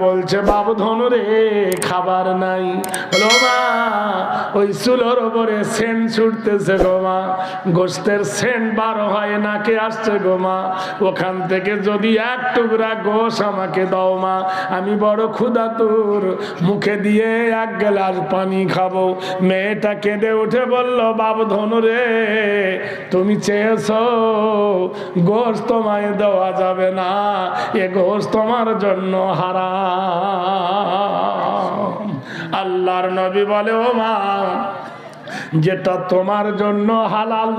বলছে বাবু ধনু রে খাবার নাই। বলো মা ওই চুলোর ওপরে সেন্ট ছুটতেছে গো মা, গোস্তের সেন্ট বারো হয় নাকে আসছে গো মা, ওখান থেকে যদি এক টুকরা গোশ আমাকে দাও মা, আমি বড় ক্ষুধাতুর, মুখে দিয়ে এক গ্লাস পানি খাবো। মেয়েটা কেঁদে উঠে বলল বাবু ধনু রে তুমি চেয়েছো গোশ তোমায় দেওয়া যাবে না, এ গোশ তোমার জন্য হারাম। আল্লাহর নবী বলে ও মা যেটা তোমার জন্য হালাল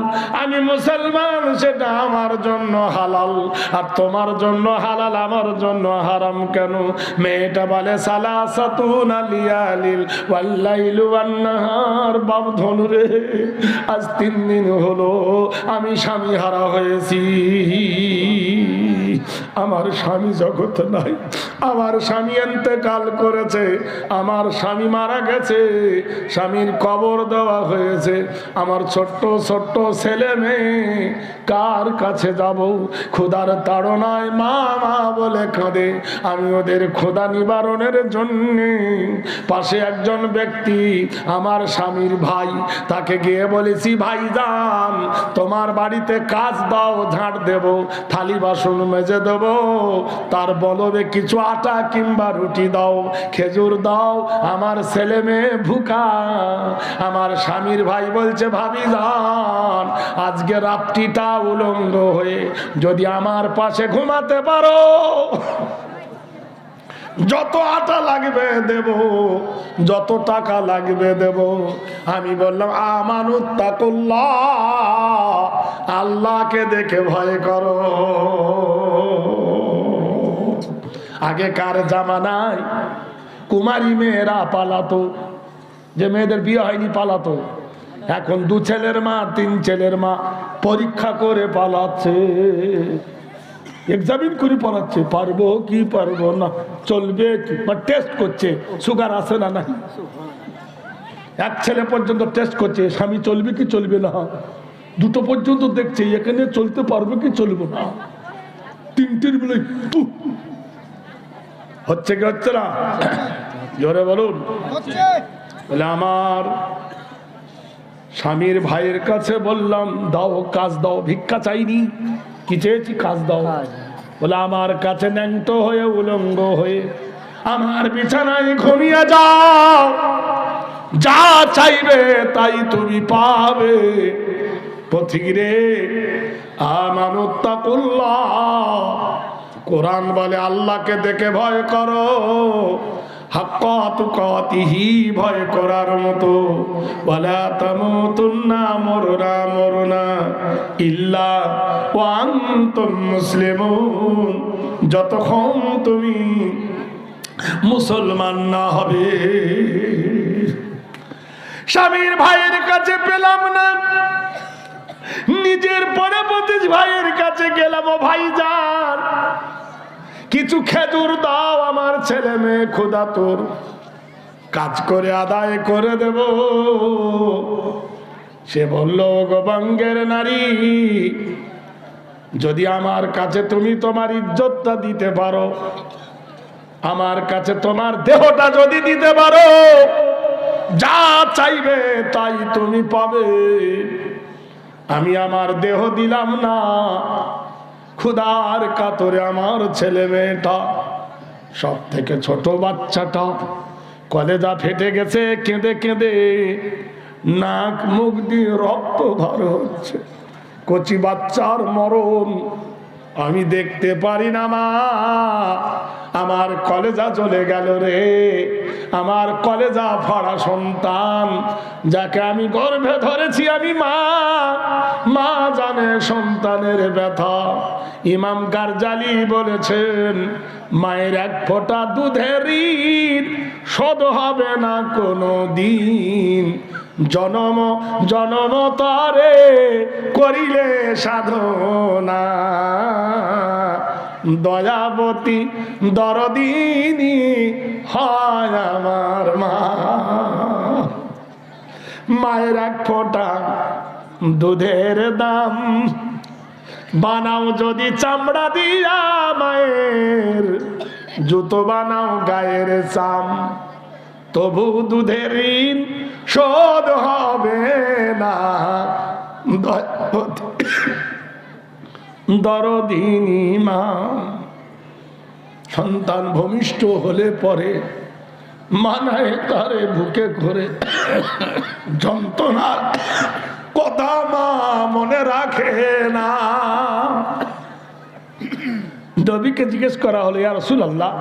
আমি মুসলমান, সেটা আমার জন্য হালাল, আর তোমার জন্য হালাল আমার জন্য হারাম কেন? মেয়েটা বলে সালাসাতুন লিয়ালিল ওয়াল্লাইলু ওয়ান্নাহার। বাবু ধনু রে আজ 3 দিন হলো আমি স্বামী হারা হয়েছি, আমার স্বামী জগৎ নাই, আমার স্বামী ইন্তেকাল করেছে, আমার স্বামী মারা গেছে, স্বামীর কবর দেওয়া হয়েছে, আমার ছোট্ট ছোট্ট ছেলে মেয়ে কার কাছে যাব? ক্ষুধার তাড়নায় মা মা বলে কাঁদে। আমি ওদের ক্ষুধা নিবারণের জন্য পাশে একজন ব্যক্তি আমার স্বামীর ভাই, তাকে গিয়ে বলেছি ভাইজান তোমার বাড়িতে কাজ দাও, ঝাঁট দেব, থালি বাসন মেজে দেব, তার বলবে কিছু আটা কিংবা রুটি দাও, খেজুর দাও, আমার ছেলে মেয়ে ভুকা। আমার স্বামীর ভাই বলছে ভাবিজান আজকে রাত্রিটা উলঙ্গ হয়ে যদি আমার পাশে ঘুমাতে পারো যত আটা লাগবে দেব, যত টাকা লাগবে দেব। আমি বললাম আমানুত্তাকুল্লাহ, আল্লাহকে দেখে ভয় করো। আগেকার জামানায় কুমারী মেয়েরা পালাতো, যে মেয়েদের বিয়ে হয়নি পালাতো, এখন 2 ছেলের মা 3 ছেলের মা পরীক্ষা করে পালাচ্ছে, এক্সামিন করে পালাচ্ছে, পারবো কি পারবো না, চলবে কি, টেস্ট করছে সুগার আছে না নাই। এক ছেলে পর্যন্ত টেস্ট করছে স্বামী চলবে কি চলবে না, 2টো পর্যন্ত দেখছে এখানে চলতে পারবে কি চলবে না, 3টের বেলা হচ্ছে কি হচ্ছে না? জোরে বলুন। বলে আমার স্বামীর ভাইয়ের কাছে বললাম দাও কাজ দাও, ভিক্ষা চাইনি, কি চেয়েছি কাজ দাও। বলে আমার কাছে ন্যাংটো হয়ে উলঙ্গ হয়ে আমার বিছানায় ঘুমিয়ে যাও, যা চাইবে তাই তুমি পাবে। পথিক রে আমানুত্তাকুল্লাহ, কোরআন বলে আল্লাহকে দেখে ভয় করো, হাক্কা তুকাতিহি, ভয় করার মতো। ওয়ালা তামুতুন্না, মরনা ইল্লা ওয়া আনতুম মুসলিমুন, যতক্ষণ তুমি মুসলমান না হবে। স্বামীর ভাইয়ের কাছে পেলাম না, নিজের পরবর্তী ভাইয়ের কাছে গেলাম, ও ভাইজান কিছু খেজুর দাও, আমার ছেলে মেয়ে ক্ষুধাতুর, কাজ করে আদায় করে দেব। সে বলল গোবাঙ্গের নারী যদি আমার কাছে তুমি তোমার ইজ্জতটা দিতে পারো, আমার কাছে তোমার দেহটা যদি দিতে পারো, যা চাইবে তাই তুমি পাবে। আমি আমার দেহ দিলাম না, ক্ষুধার কাতরে আমার ছেলে মেয়েটা, সব থেকে ছোট বাচ্চাটা কলেজা ফেটে গেছে, কেঁদে কেঁদে নাক মুখ দিয়ে রক্ত বার হচ্ছে, কচি বাচ্চার মরণ আমি দেখতে পারি না মা, আমার কলেজা চলে গেল রে, আমার কলেজা ফাড়া সন্তান যাকে আমি গর্ভে ধরেছি, আমি মা, মা জানে সন্তানের ব্যথা। ইমাম গারজালি বলেছেন মায়ের 1 ফোঁটা দুধের ঋণ শোধ হবে না কোনো দিন, জনম জনম তারে করিলে সাধনা, দয়াবতী দরদিনী হয় আমার মা। মায়ের 1 ফোঁটা দুধের দাম বানাও যদি চামড়া দিয়া মায়ের জুতো বানাও গায়ের চাম, তবু দুধের ঋণ শোধ হবে না। দরদিনী মা, সন্তান ভূমিষ্ঠ হলে পরে মানায় তারে বুকে করে, যন্ত্রণার কথা মা মনে রাখে না। নবীকে জিজ্ঞেস করা হলো, ইয়া রাসূলুল্লাহ,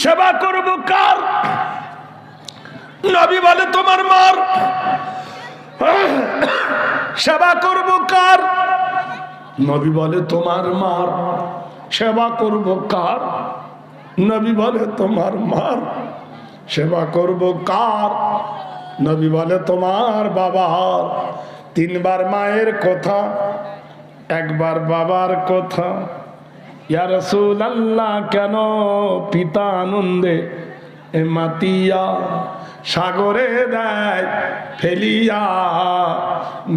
সেবা করব কার? নবী বলে, তোমার মার। সেবা করব কার? নবী বলে, তোমার মার। সেবা করব কার? নবী বলে, তোমার মার। সেবা করব কার? নবী বলে, তোমার বাবার। তিনবার মায়ের কথা, একবার বাবার কথা। ইয়া রাসূলুল্লাহ, কেন পিতা আনন্দে মাতিয়া সাগরে দেয় ফেলিয়া,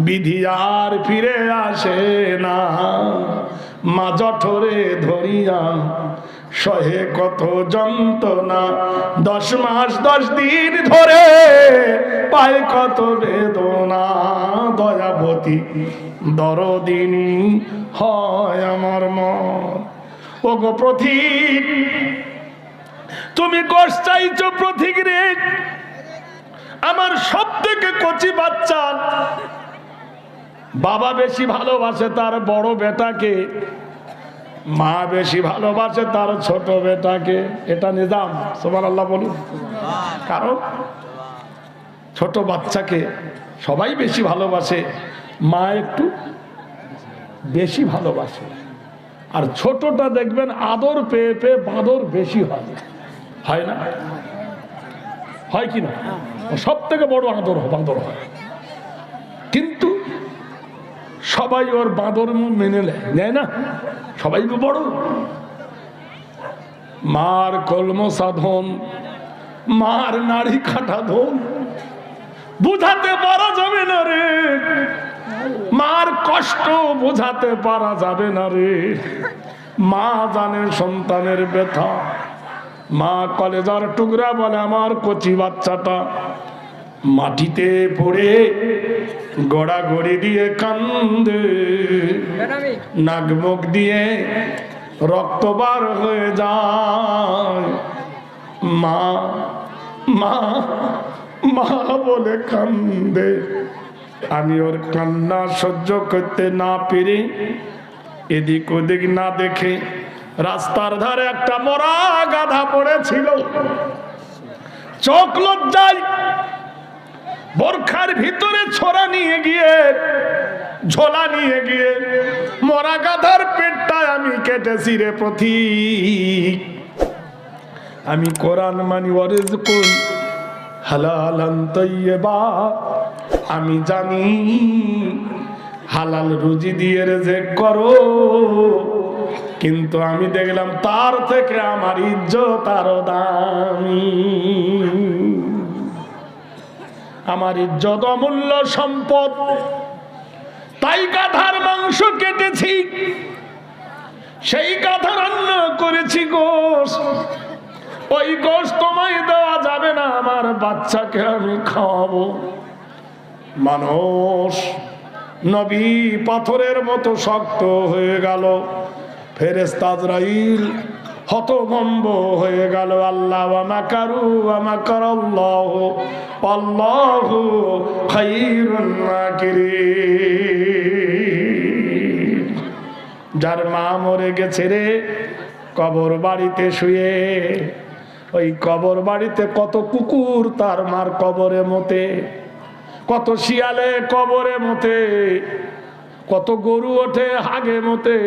বিধি আর ফিরে আসে না। মা জঠরে ধরিয়া সহে কত যন্ত্রণা, 10 মাস 10 দিন ধরে পায় কত বেদনা। দয়াবতী দরদিনী হয় আমার মন। ওগো প্রতীক, তুমি গোশ চাইছো প্রতীক রে, আমার সব থেকে কচি বাচ্চা। বাবা বেশি ভালোবাসে তার বড় বেটাকে, মা বেশি ভালোবাসে তার ছোট বেটাকে। এটা নিজাম, সুবহানাল্লাহ বলুন। কারণ ছোট বাচ্চাকে সবাই বেশি ভালোবাসে, মা একটু বেশি ভালোবাসে। আর ছোটটা দেখবেন আদর পেয়ে পেয়ে বাঁদর বেশি হয়, হয় না? হয় কি না? সব থেকে বড় আদর বাঁদর হয়, কিন্তু সবাই ওর বাঁদর মেনে নেয় না। সবাই বড়। মার কলম সাধন, মার নারী কাটা ধন, বুঝাতে পারা যাবে না রে। মার কষ্ট বোঝাতে পারা যাবে না রে। মা জানে সন্তানের ব্যথা। মা কলেজার টুকরা বলে, আমার কচি বাচ্চাটা মাটিতে পড়ে গড়াগড়ি দিয়ে কান্দে, নাক মুখ দিয়ে রক্ত বার হয়ে যায়। মা মা মা বলে কান্দে। আমি ওর কান্না সহ্য করতে না পেরে এদিক ওদিক না দেখে, রাস্তার ধারে একটা মরা গাধা পড়েছিল, চোখ লজ্জায় বোরখার ভিতরে ছোরা নিয়ে গিয়ে, ঝোলা নিয়ে গিয়ে মরা গাধার পেটটা আমি কেটেছি রে প্রতীক। আমি কোরআন মানি, ওয়ারিজকুন হালালান তাইয়্যিবা। আমি জানি হালাল রুজি দিয়ে রেজেক করো, কিন্তু আমি দেখলাম তার থেকে আমার ইজ্জত আরো দামি। আমার ইজ্জত অমূল্য সম্পদ, তাই গাধার মাংস কেটেছি, সেই গাধা রান্না করেছি গোশ। ওই গোশ তোমায় দেওয়া যাবে না, আমার বাচ্চাকে আমি খাওয়াবো। মানুষ নবী পাথরের মতো শক্ত হয়ে গেল, ফেরেশতা আজরাইল হতভম্ব হয়ে গেল। আল্লাহ ওয়া মাকারু ওয়া মাকারাল্লাহু আল্লাহু খায়রুল মাকিরিন। যার মা মরে গেছে রে কবর বাড়িতে শুয়ে, ওই কবর বাড়িতে কত কুকুর তার মার কবরে মতে, কত শিয়ালে কবরে মতে, কত গরু ওঠে হাগে মতে।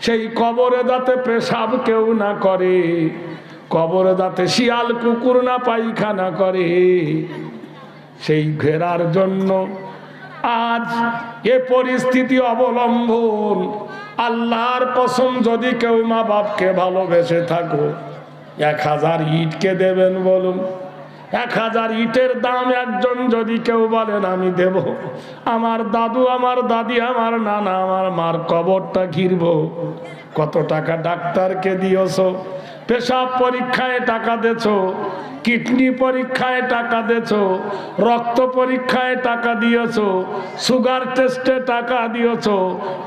সেই কবরে যাতে পেশাব কেউ না করে, কবরে যাতে শিয়াল কুকুর না পায়খানা করে, সেই ঘেরার জন্য আজ এ পরিস্থিতি অবলম্বন। আল্লাহর কসম, যদি কেউ মা বাপকে ভালোবেসে থাকো, 1000 ইটকে দেবেন বলুন? 1000 ইটের দাম একজন যদি কেউ বলেন আমি দেব, আমার দাদু, আমার দাদি, আমার নানা, আমার মার কবরটা ঘিরব, কত টাকা ডাক্তারকে দিয়েছো, পেশাব পরীক্ষায় টাকা দিয়েছো, কিডনি পরীক্ষায় টাকা দিয়েছো, রক্ত পরীক্ষায় টাকা দিয়েছো, সুগার টেস্টে টাকা দিয়েছো,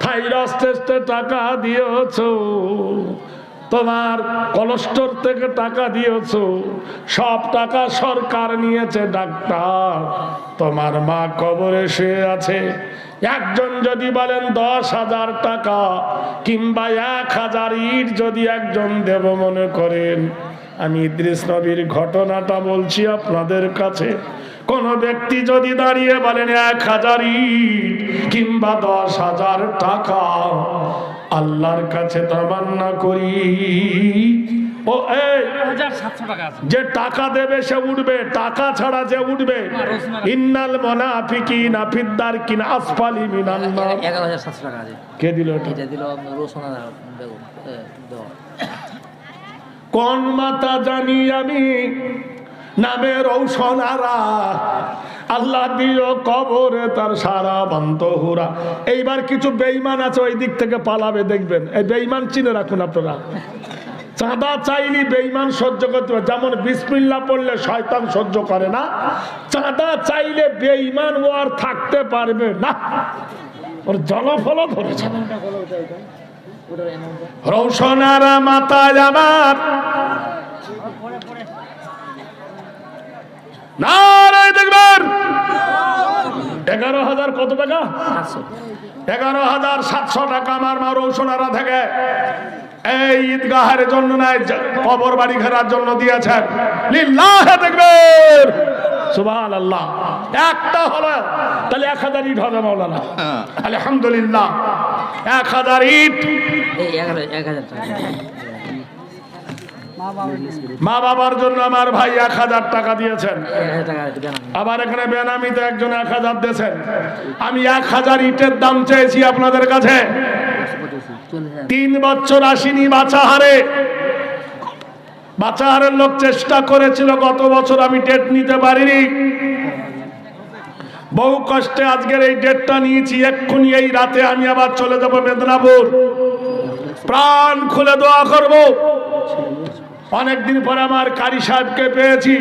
থাইরয়েড টেস্টে টাকা দিয়েছো, তোমার কোলেস্টেরল থেকে টাকা দিয়েছো, সব টাকা সরকার নিয়েছে। ডাক্তার, তোমার মা কবরে শুয়ে আছে। একজন যদি বলেন 10,000 টাকা কিংবা 1,000 ইট যদি একজন দেব মনে করেন, আমি ইদ্রিস নবীর ঘটনাটা বলছি আপনাদের কাছে। কোন ব্যক্তি যদি দাঁড়িয়ে বলেন 1,000 ইট কিংবা 10,000 টাকা, আল্লাহর কাছে তামান্না করি ও যে টাকা দেবে সে উঠবে, টাকা ছাড়া যে উঠবে। ইন্নাল মুনাফিকিনা ফিদ-দারকিল আসফালি মিনান নার। 11,700 টাকা আছে। কে দিল এটা? এটা দিল রোশনা বেগম। কোন মাতা জানি আমি, নামে রৌশনারা, আল্লাহ দিও কবরে তার সারা বান্তহুরা। এইবার কিছু বেঈমান আছে ওই দিক থেকে পালাবে, দেখবেন। এই বেঈমান চিনে রাখুন আপনারা। চাঁদা চাইলে বেঈমান সহ্য করতে পারে, যেমন বিসমিল্লাহ পড়লে শয়তান সহ্য করে না, চাঁদা চাইলে বেঈমান ও আর থাকতে পারবে না, ওর জলফল ধরেছে। রৌশনারা মাতায় আমার নারায় দেখবেন 11,000 কত টাকা? 11,700 টাকা আমার মা রৌশনারা থেকে এই ঈদগাহের জন্য নাই, কবর বাড়ি ঘেরার জন্য দিয়েছেন। লিল্লাহে দেখবেন, সুবহানাল্লাহ। একটা হলো তাহলে 1,000 ইট হবে মাওলানা, আলহামদুলিল্লাহ। 1,000 ইট। এই 1,000 টাকা মা বাবার জন্য আমার ভাই 1,000 টাকা দিয়েছেন। আবার এখানে বেনামিতে একজন 1,000 দিয়েছেন। আমি 1,000 ইটের দাম চেয়েছি আপনাদের কাছে। 3 বছর আসেনি বাঁচাহারে। বাঁচাহারের লোক চেষ্টা করেছিল, গত বছর আমি ডেট নিতে পারিনি। বহু কষ্টে আজকের এই ডেটটা নিয়েছি। এক্ষুনি এই রাতে আমি আবার চলে যাব মেদিনীপুর। প্রাণ খুলে দোয়া করব। অনেকদিন পরে আমার কারি সাহেবকে পেয়েছি।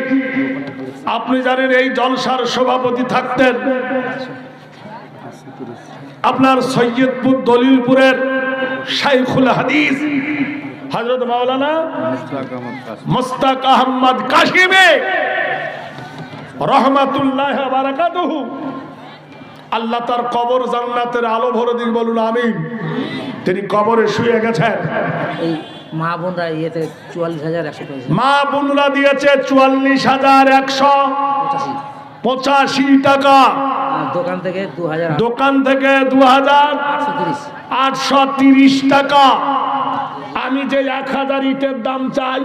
আপনি জানেন এই জলসার সভাপতি থাকতেন আপনার সৈয়দপুর দলিলপুরের শাইখুল হাদিস হযরত মাওলানা মুস্তাক আহমদ কাশিমে রাহমাতুল্লাহি ওয়া বারাকাতুহু। আল্লাহ তার কবর জান্নাতের আলো ভরে দিন, বলুন আমিন। তিনি কবরে শুয়ে গেছেন। এই মা বোনরা ইয়েতে 44,185 মা বোনরা দিয়েছে 44,185 টাকা। দোকান থেকে 2,000, দোকান থেকে 2,830 টাকা। আমি যে 1,000 ইটের দাম চাই,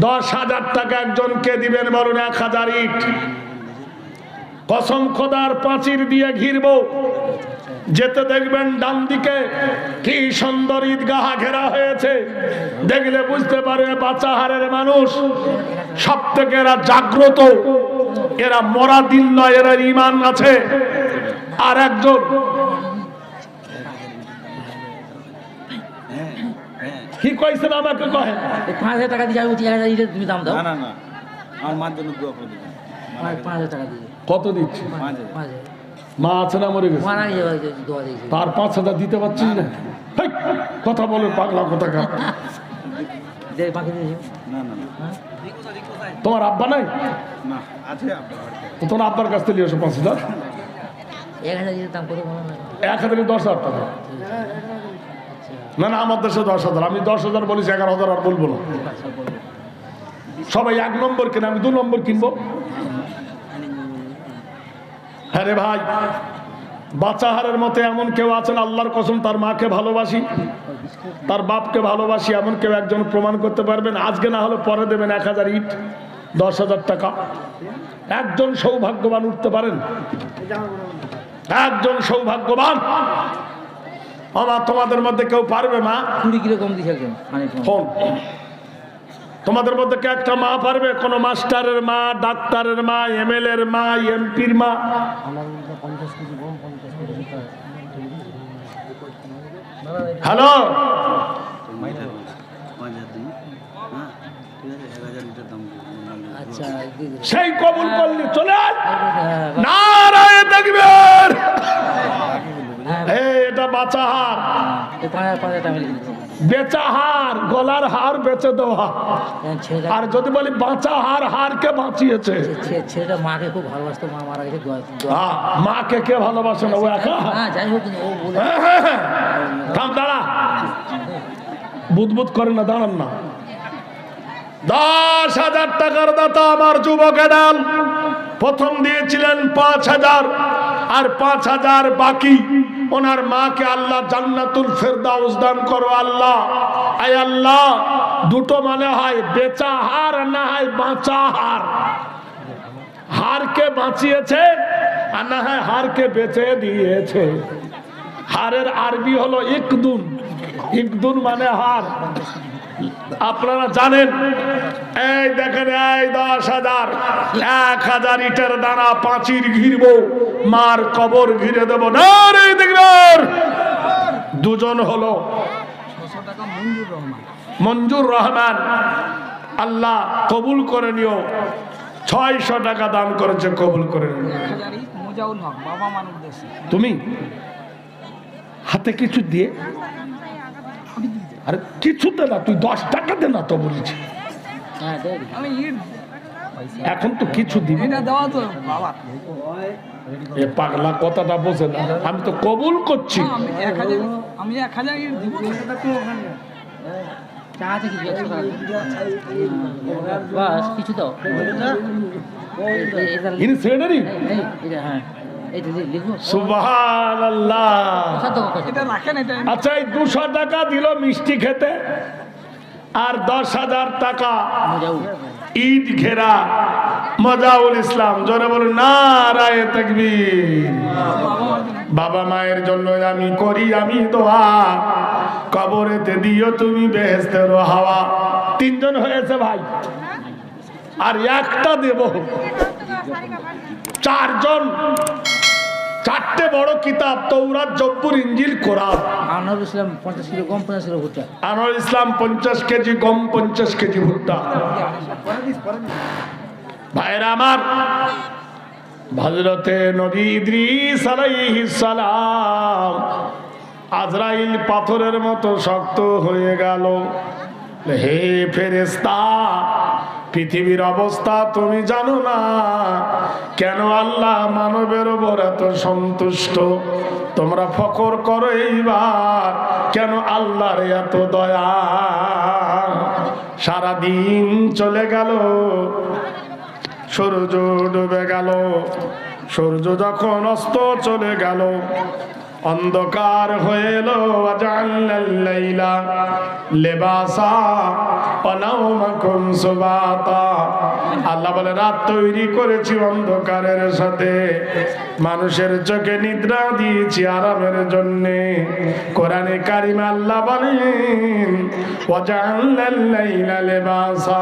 10,000 টাকা একজনকে দিবেন, বলুন 1,000 ইট। কসম খোদার পাঁচির দিয়ে ঘিরবো। যেতে দেখবেন ডান দিকে কি সুন্দর ঈদগাহ ঘেরা হয়েছে। দেখলে বুঝতে পারবে বাঁচাহারের মানুষ সব থেকে এরা জাগ্রত, এরা মরা দিল নয়, এরা ঈমান আছে। আর একজন কি কইছেন আমাকে কহেন, 5,000 টাকা দিয়ে যাবো, 1,000 ইটের তুমি দাম দাও। না আমার মার জন্য দোয়া করে দিবেন। 5,000 টাকা দিয়ে কত দিচ্ছি? 5,000 মা আছে না মরে গেছে? মারা গিয়ে দোয়া দিয়েছে। তার 5,000 দিতে পারছিস না? হেই, কথা বলে পাগলা কোথাকা। বাকি দিয়েছি। না তোমার আব্বা নাই? না আছে আপনার বাড়িতে। তো তোমার আব্বার কাছ থেকে নিয়ে এসো 5,000। 1,000 ইটের দাম কত বলো না? 1,000 10,000 টাকা। না না, আমার দেশে 10,000। আমি 10,000 বলিস, 11,000 আর বলবো না। সবাই 1 নম্বর কেনে, আমি 2 নম্বর কিনবো। হ্যাঁ রে ভাই, বাচ্চাহারের মতো এমন কেউ আছেন, আল্লাহর কসম তার মাকে ভালোবাসি, তার বাপকে ভালোবাসি, এমন কেউ একজন প্রমাণ করতে পারবেন? আজকে না হলে পরে দেবেন 1,000 ইট, 10,000 টাকা। একজন সৌভাগ্যবান উঠতে পারেন, একজন সৌভাগ্যবান। আমার তোমাদের মধ্যে কেউ পারবে? মা 20 কিলো কম দিয়েছে একজন। ফোন তোমাদের মধ্যে কে একটা মা পারবে? কোন মাস্টারের মা, ডাক্তারের মা, এমএলএর মা, এমপির মা? হ্যালো, 5,000 দিন। হ্যাঁ, ঠিক আছে, 1,000 লিটার দাম দেবো। আচ্ছা দিয়ে দিন। সেই কবুল করলি, চলে আয়। হ্যাঁ, নারায়ে তাকবীর। হ্যাঁ, এটা বাঁচা হার, এই 5,000 টাকা লিখে দিচ্ছি। বেচা হার, গলার হার বেচে দেওয়া। ছেলেটা আর যদি বলি বাঁচা হার, হারকে বাঁচিয়েছে। ছেলেটা মাকে খুব ভালোবাসতো, মা মারা গেছে। মাকে কে ভালোবাসে না, ও একা? হ্যাঁ যাই হোক, ও বলে থাম, দাঁড়া, বুদবুদ করে না, দাঁড়ান না। 10,000 টাকার দাতা আমার যুবকে ডাল। প্রথম দিয়েছিলেন 5,000, আর 5,000 বাকি। ওনার মাকে আল্লাহ জান্নাতুল ফেরদাউস দান করো আল্লাহ। আয় আল্লাহ, দুটো মানে হয় বেচা হার, না হয় বাঁচা হার। হারকে বাঁচিয়েছে আর না হয় হারকে বেচে দিয়েছে। হারের আরবি হলো ইকদুন। ইকদুন মানে হার। আপনারা জানেন, এই দেখেন, এই 10,000, 1,000 ইটের দানা পাঁচির ঘিরবো, মার কবর ঘিরে দেবো না রে। দেখবেন দুজন হলো মঞ্জুর রহমান, আল্লাহ কবুল করে নিও। 600 টাকা দান করেছে, কবুল করে নিও। তুমি হাতে কিছু দিয়ে, আরে কিছুতে না, তুই 10 টাকা দে না তো বলেছি। হ্যাঁ দে দিন। এখন তো কিছু দিবি না। এ পাগলা কথাটা বোঝে না, আমি তো কবুল করছি। আমি 1,000 ইট দিব। চা আছে কিছু 100 টাকা বাস, কিছু দাও। ইনি সেক্রেটারি? হ্যাঁ এইটা লিখবো। সুবহানাল্লাহ। এটা রাখেন, এটা আচ্ছা, এই 200 টাকা দিল মিষ্টি খেতে, আর 10,000 টাকা ঈদ ঘেরা মজাউল ইসলাম। জোরে বলুন নারায়ে তাকবীর। বাবা মায়ের জন্য আমি করি আমি দোয়া, কবরেতে দিও তুমি বেহেশতের হাওয়া। 3 জন হয়েছে ভাই, আর একটা দেব 4 জন। 4টে বড় কিতাব, তৌরাত, জব্বুর, ইনজিল, কোরআন। আনোয়ার ইসলাম 50 কিলো গম, 50 কিলো ভুট্টা। আনোয়ার ইসলাম 50 কেজি গম, 50 কেজি ভুট্টা। ভাইরা আমার, হযরতে নবী ইদ্রিস আলাইহিস সালাম, আজরাইল পাথরের মতো শক্ত হয়ে গেল। হে ফেরেশতা, পৃথিবীর অবস্থা তুমি জানো না, কেন আল্লাহ মানবের উপর এত সন্তুষ্ট? তোমরা ফখর করো এইবার, কেন আল্লাহর এত দয়া? সারাদিন চলে গেল, সূর্য ডুবে গেল। সূর্য যখন অস্ত চলে গেল, অন্ধকার হয়ে এলো। ওয়াজআলনাল লাইলা লিবাসা ওয়া নাওমাকুম সুবাতা। আল্লাহ বলে, রাত তৈরি করেছি অন্ধকারের সাথে, মানুষের চোখে নিদ্রা দিয়েছি আরামের জন্য। কোরআনে কারিমে আল্লাহ বলেন, ওয়াজআলনাল লাইলা লিবাসা,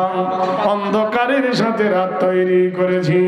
অন্ধকারের সাথে রাত তৈরি করেছি।